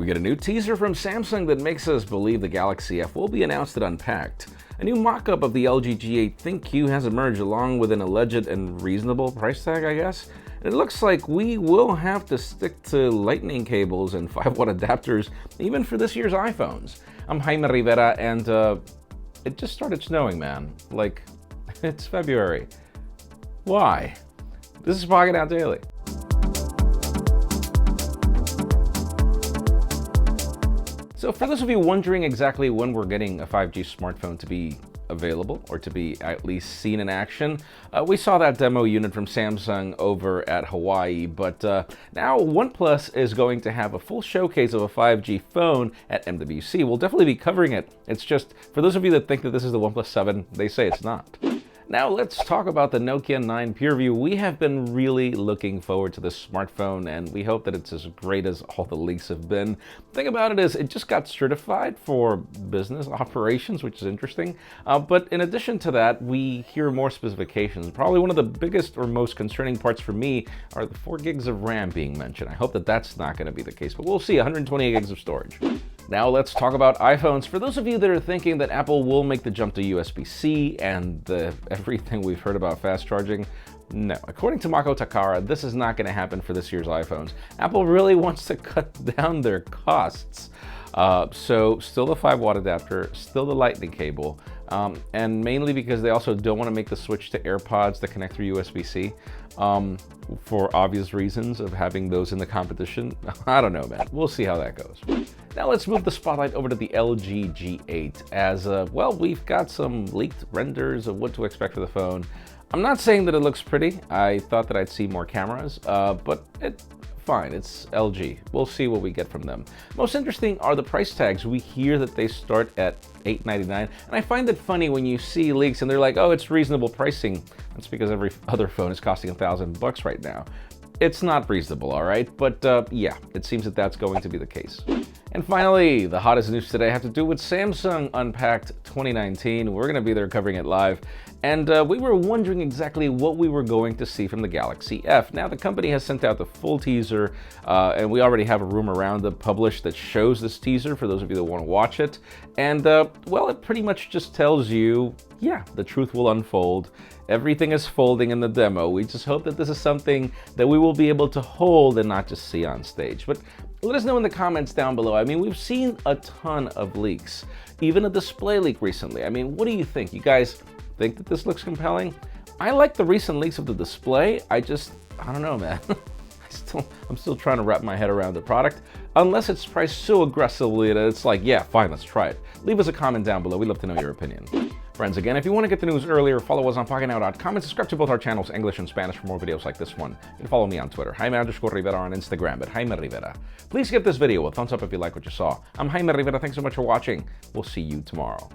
We get a new teaser from Samsung that makes us believe the Galaxy F will be announced at Unpacked. A new mock-up of the LG G8 ThinQ has emerged along with an alleged and reasonable price tag, I guess. And it looks like we will have to stick to lightning cables and 5-watt adapters even for this year's iPhones. I'm Jaime Rivera, and it just started snowing, man. Like, it's February. Why? This is Pocketnow Daily. So for those of you wondering exactly when we're getting a 5G smartphone to be available, or to be at least seen in action, we saw that demo unit from Samsung over at Hawaii, but now OnePlus is going to have a full showcase of a 5G phone at MWC. We'll definitely be covering it. It's just, for those of you that think that this is the OnePlus 7, they say it's not. Now let's talk about the Nokia 9 PureView. We have been really looking forward to this smartphone, and we hope that it's as great as all the leaks have been. The thing about it is it just got certified for business operations, which is interesting. But in addition to that, we hear more specifications. Probably one of the biggest or most concerning parts for me are the 4 gigs of RAM being mentioned. I hope that that's not going to be the case, but we'll see. 128 gigs of storage. Now let's talk about iPhones. For those of you that are thinking that Apple will make the jump to USB-C and everything we've heard about fast charging, no. According to Mako Takara, this is not going to happen for this year's iPhones. Apple really wants to cut down their costs. So still the 5-watt adapter, still the lightning cable, and mainly because they also don't want to make the switch to AirPods that connect through USB-C, for obvious reasons of having those in the competition. I don't know, man. We'll see how that goes. Now let's move the spotlight over to the LG G8, as well, we've got some leaked renders of what to expect for the phone. I'm not saying that it looks pretty. I thought that I'd see more cameras, but fine, it's LG. We'll see what we get from them. Most interesting are the price tags. We hear that they start at $899, and I find it funny when you see leaks and they're like, oh, it's reasonable pricing. That's because every other phone is costing $1,000 right now. It's not reasonable, all right? But yeah, it seems that that's going to be the case. And finally, the hottest news today have to do with Samsung Unpacked 2019. We're going to be there covering it live. And we were wondering exactly what we were going to see from the Galaxy F. Now, the company has sent out the full teaser, and we already have a Rumor Roundup published that shows this teaser for those of you that want to watch it. And, well, it pretty much just tells you, yeah, the truth will unfold. Everything is folding in the demo. We just hope that this is something that we will be able to hold and not just see on stage. But let us know in the comments down below. I mean, we've seen a ton of leaks, even a display leak recently. I mean, what do you think? You guys think that this looks compelling? I like the recent leaks of the display. I don't know, man. I'm still trying to wrap my head around the product, unless it's priced so aggressively that it's like, yeah, fine, let's try it. Leave us a comment down below. We'd love to know your opinion. Friends, again, if you want to get the news earlier, follow us on Pocketnow.com and subscribe to both our channels, English and Spanish, for more videos like this one. You can follow me on Twitter, Jaime_Rivera, on Instagram at Jaime Rivera. Please give this video a thumbs up if you like what you saw. I'm Jaime Rivera. Thanks so much for watching. We'll see you tomorrow.